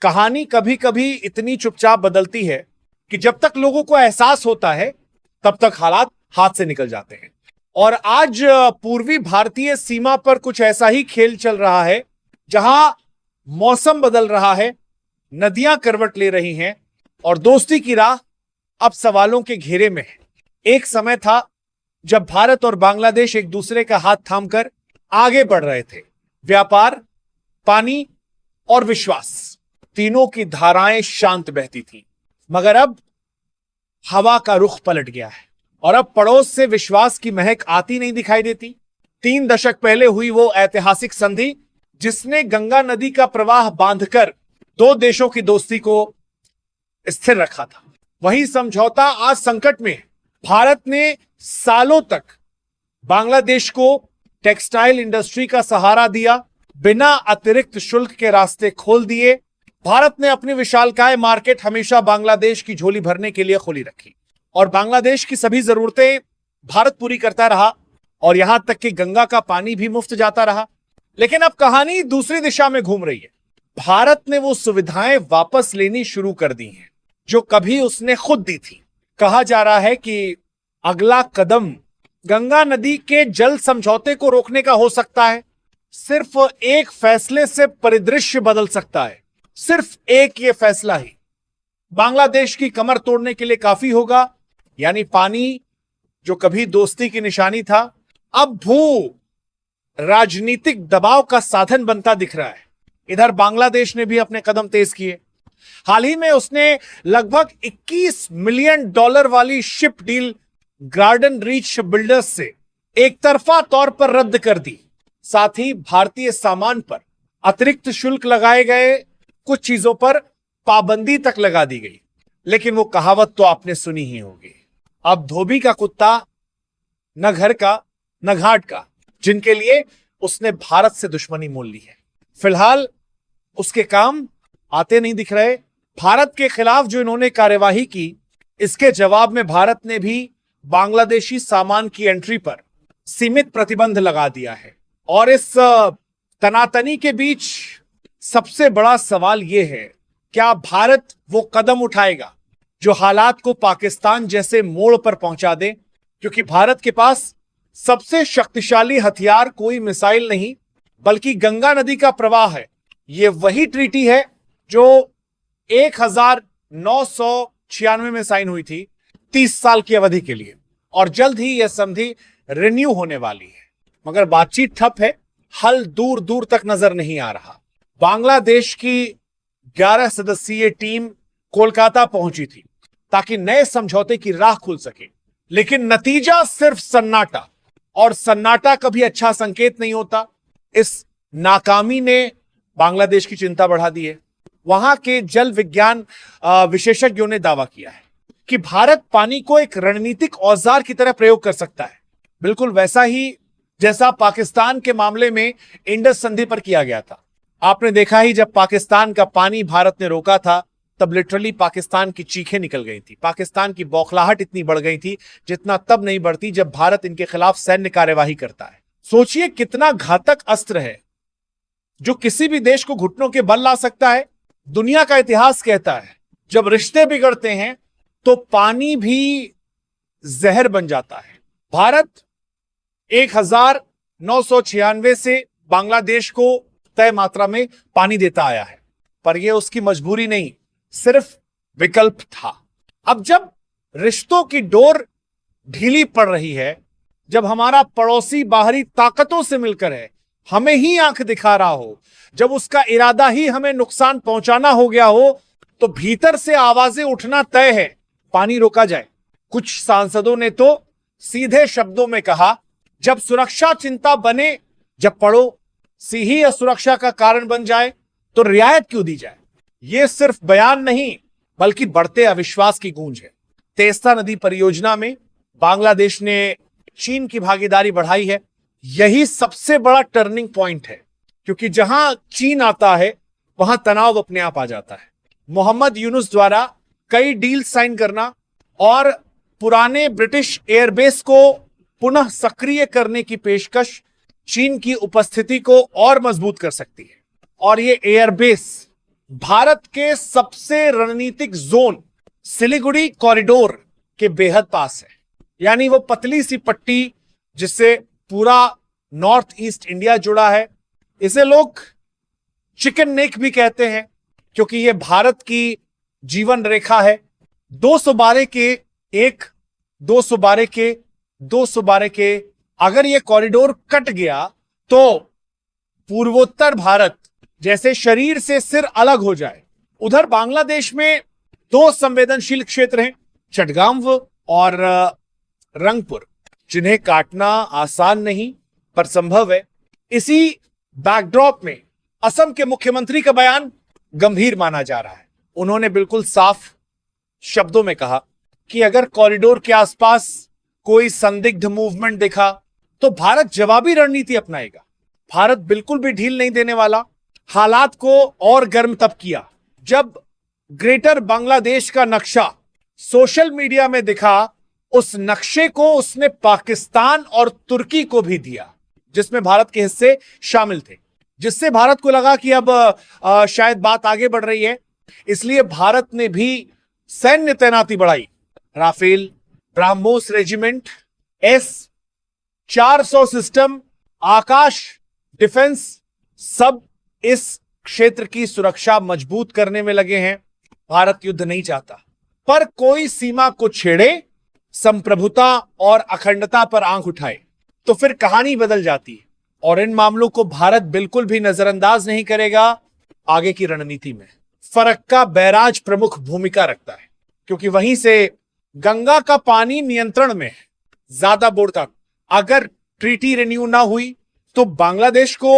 कहानी कभी कभी इतनी चुपचाप बदलती है कि जब तक लोगों को एहसास होता है तब तक हालात हाथ से निकल जाते हैं। और आज पूर्वी भारतीय सीमा पर कुछ ऐसा ही खेल चल रहा है, जहां मौसम बदल रहा है, नदियां करवट ले रही हैं और दोस्ती की राह अब सवालों के घेरे में है। एक समय था जब भारत और बांग्लादेश एक दूसरे का हाथ थामकर आगे बढ़ रहे थे। व्यापार, पानी और विश्वास, तीनों की धाराएं शांत बहती थी। मगर अब हवा का रुख पलट गया है और अब पड़ोस से विश्वास की महक आती नहीं दिखाई देती। 3 दशक पहले हुई वो ऐतिहासिक संधि जिसने गंगा नदी का प्रवाह बांधकर 2 देशों की दोस्ती को स्थिर रखा था, वही समझौता आज संकट में है। भारत ने सालों तक बांग्लादेश को टेक्सटाइल इंडस्ट्री का सहारा दिया, बिना अतिरिक्त शुल्क के रास्ते खोल दिए। भारत ने अपनी विशालकाय मार्केट हमेशा बांग्लादेश की झोली भरने के लिए खोली रखी और बांग्लादेश की सभी जरूरतें भारत पूरी करता रहा और यहां तक कि गंगा का पानी भी मुफ्त जाता रहा। लेकिन अब कहानी दूसरी दिशा में घूम रही है। भारत ने वो सुविधाएं वापस लेनी शुरू कर दी हैं जो कभी उसने खुद दी थी। कहा जा रहा है कि अगला कदम गंगा नदी के जल समझौते को रोकने का हो सकता है। सिर्फ एक फैसले से परिदृश्य बदल सकता है, सिर्फ एक ये फैसला ही बांग्लादेश की कमर तोड़ने के लिए काफी होगा। यानी पानी जो कभी दोस्ती की निशानी था, अब भू राजनीतिक दबाव का साधन बनता दिख रहा है। इधर बांग्लादेश ने भी अपने कदम तेज किए। हाल ही में उसने लगभग $21 मिलियन वाली ship deal garden reach builders से एक तरफा तौर पर रद्द कर दी। साथ ही भारतीय सामान पर अतिरिक्त शुल्क लगाए गए, कुछ चीजों पर पाबंदी तक लगा दी गई। लेकिन वो कहावत तो आपने सुनी ही होगी, अब धोबी का कुत्ता न घर का न घाट का, जिनके लिए उसने भारत से दुश्मनी मोल ली है। फिलहाल उसके काम आते नहीं दिख रहे। भारत के खिलाफ जो इन्होंने कार्यवाही की, इसके जवाब में भारत ने भी बांग्लादेशी सामान की एंट्री पर सीमित प्रतिबंध लगा दिया है। और इस तनातनी के बीच सबसे बड़ा सवाल यह है, क्या भारत वो कदम उठाएगा जो हालात को पाकिस्तान जैसे मोड़ पर पहुंचा दे? क्योंकि भारत के पास सबसे शक्तिशाली हथियार कोई मिसाइल नहीं बल्कि गंगा नदी का प्रवाह है। यह वही ट्रीटी है जो 1996 में साइन हुई थी 30 साल की अवधि के लिए, और जल्द ही यह संधि रिन्यू होने वाली है। मगर बातचीत ठप है, हल दूर दूर तक नजर नहीं आ रहा। बांग्लादेश की 11 सदस्यीय टीम कोलकाता पहुंची थी ताकि नए समझौते की राह खुल सके, लेकिन नतीजा सिर्फ सन्नाटा, और सन्नाटा कभी अच्छा संकेत नहीं होता। इस नाकामी ने बांग्लादेश की चिंता बढ़ा दी है। वहां के जल विज्ञान विशेषज्ञों ने दावा किया है कि भारत पानी को एक रणनीतिक औजार की तरह प्रयोग कर सकता है, बिल्कुल वैसा ही जैसा पाकिस्तान के मामले में इंडस संधि पर किया गया था। आपने देखा ही, जब पाकिस्तान का पानी भारत ने रोका था तब लिटरली पाकिस्तान की चीखें निकल गई थी। पाकिस्तान की बौखलाहट इतनी बढ़ गई थी जितना तब नहीं बढ़ती जब भारत इनके खिलाफ सैन्य कार्यवाही करता है। सोचिए कितना घातक अस्त्र है जो किसी भी देश को घुटनों के बल ला सकता है। दुनिया का इतिहास कहता है जब रिश्ते बिगड़ते हैं तो पानी भी जहर बन जाता है। भारत 1996 से बांग्लादेश को तय मात्रा में पानी देता आया है, पर यह उसकी मजबूरी नहीं, सिर्फ विकल्प था। अब जब रिश्तों की डोर ढीली पड़ रही है, जब हमारा पड़ोसी बाहरी ताकतों से मिलकर है, हमें ही आंख दिखा रहा हो, जब उसका इरादा ही हमें नुकसान पहुंचाना हो गया हो, तो भीतर से आवाजें उठना तय है, पानी रोका जाए। कुछ सांसदों ने तो सीधे शब्दों में कहा, जब सुरक्षा चिंता बने, जब पड़ोसी ही असुरक्षा का कारण बन जाए तो रियायत क्यों दी जाए। यह सिर्फ बयान नहीं बल्कि बढ़ते अविश्वास की गूंज है। तेस्ता नदी परियोजना में बांग्लादेश ने चीन की भागीदारी बढ़ाई है। यही सबसे बड़ा टर्निंग पॉइंट है, क्योंकि जहां चीन आता है वहां तनाव अपने आप आ जाता है। मोहम्मद यूनुस द्वारा कई डील साइन करना और पुराने ब्रिटिश एयरबेस को पुनः सक्रिय करने की पेशकश चीन की उपस्थिति को और मजबूत कर सकती है। और ये एयरबेस भारत के सबसे रणनीतिक जोन सिलीगुड़ी कॉरिडोर के बेहद पास है। यानी वो पतली सी पट्टी जिससे पूरा नॉर्थ ईस्ट इंडिया जुड़ा है। इसे लोग चिकन नेक भी कहते हैं क्योंकि ये भारत की जीवन रेखा है। 212 के एक, 212 के, 212 के, अगर ये कॉरिडोर कट गया तो पूर्वोत्तर भारत जैसे शरीर से सिर अलग हो जाए। उधर बांग्लादेश में दो संवेदनशील क्षेत्र हैं, चटगांव और रंगपुर, जिन्हें काटना आसान नहीं पर संभव है। इसी बैकड्रॉप में असम के मुख्यमंत्री का बयान गंभीर माना जा रहा है। उन्होंने बिल्कुल साफ शब्दों में कहा कि अगर कॉरिडोर के आसपास कोई संदिग्ध मूवमेंट दिखा तो भारत जवाबी रणनीति अपनाएगा। भारत बिल्कुल भी ढील नहीं देने वाला। हालात को और गर्म तब किया जब ग्रेटर बांग्लादेश का नक्शा सोशल मीडिया में दिखा। उस नक्शे को उसने पाकिस्तान और तुर्की को भी दिया जिसमें भारत के हिस्से शामिल थे, जिससे भारत को लगा कि अब शायद बात आगे बढ़ रही है। इसलिए भारत ने भी सैन्य तैनाती बढ़ाई। Rafale, BrahMos regiment, S-400 system, Akash defence, सब इस क्षेत्र की सुरक्षा मजबूत करने में लगे हैं। भारत युद्ध नहीं चाहता, पर कोई सीमा को छेड़े, संप्रभुता और अखंडता पर आंख उठाए तो फिर कहानी बदल जाती है। और इन मामलों को भारत बिल्कुल भी नजरअंदाज नहीं करेगा। आगे की रणनीति में फरक्का बैराज प्रमुख भूमिका रखता है क्योंकि वहीं से गंगा का पानी नियंत्रण में है। ज्यादा बोलता, अगर ट्रीटी रिन्यू ना हुई तो बांग्लादेश को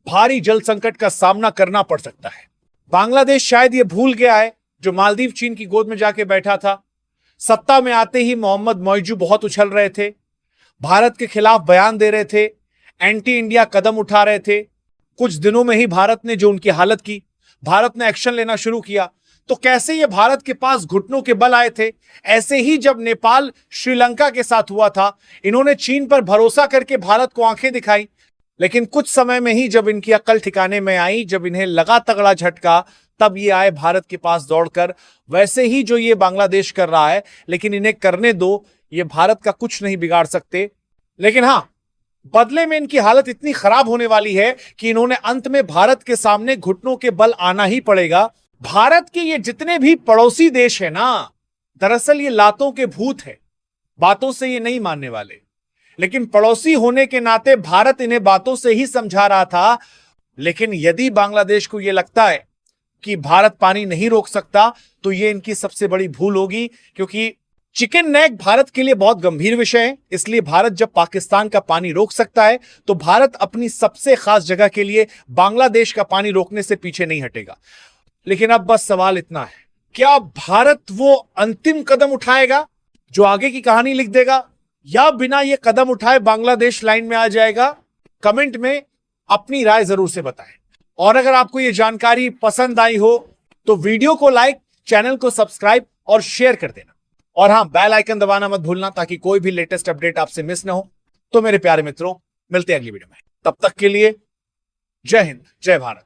भारी जल संकट का सामना करना पड़ सकता है। बांग्लादेश शायद यह भूल गया है जो मालदीव चीन की गोद में जाके बैठा था। सत्ता में आते ही मोहम्मद मौइजू बहुत उछल रहे थे, भारत के खिलाफ बयान दे रहे थे, एंटी इंडिया कदम उठा रहे थे। कुछ दिनों में ही भारत ने जो उनकी हालत की, भारत ने एक्शन लेना शुरू किया। तो कैसे ये भारत के पास घुटनों के बल आए थे, ऐसे ही जब नेपाल श्रीलंका के साथ हुआ था, इन्होंने चीन पर भरोसा करके भारत को आंखें दिखाई। लेकिन कुछ समय में ही जब इनकी अक्ल ठिकाने में आई, जब इन्हें लगा तगड़ा झटका, तब ये आए भारत के पास दौड़कर। वैसे ही जो ये बांग्लादेश कर रहा है, लेकिन इन्हें करने दो, ये भारत का कुछ नहीं बिगाड़ सकते। लेकिन हां, बदले में इनकी हालत इतनी खराब होने वाली है कि इन्होंने अंत में भारत के सामने घुटनों के बल आना ही पड़ेगा। भारत के ये जितने भी पड़ोसी देश है ना, दरअसल ये लातों के भूत है, बातों से ये नहीं मानने वाले। लेकिन पड़ोसी होने के नाते भारत इन्हें बातों से ही समझा रहा था। लेकिन यदि बांग्लादेश को यह लगता है कि भारत पानी नहीं रोक सकता तो यह इनकी सबसे बड़ी भूल होगी, क्योंकि चिकन नेक भारत के लिए बहुत गंभीर विषय है। इसलिए भारत जब पाकिस्तान का पानी रोक सकता है तो भारत अपनी सबसे खास जगह के लिए बांग्लादेश का पानी रोकने से पीछे नहीं हटेगा। लेकिन अब बस सवाल इतना है, क्या भारत वो अंतिम कदम उठाएगा जो आगे की कहानी लिख देगा, या बिना ये कदम उठाए बांग्लादेश लाइन में आ जाएगा? कमेंट में अपनी राय जरूर से बताएं। और अगर आपको ये जानकारी पसंद आई हो तो वीडियो को लाइक, चैनल को सब्सक्राइब और शेयर कर देना। और हां, बेल आइकन दबाना मत भूलना ताकि कोई भी लेटेस्ट अपडेट आपसे मिस ना हो। तो मेरे प्यारे मित्रों, मिलते हैं अगली वीडियो में। तब तक के लिए जय हिंद, जय भारत।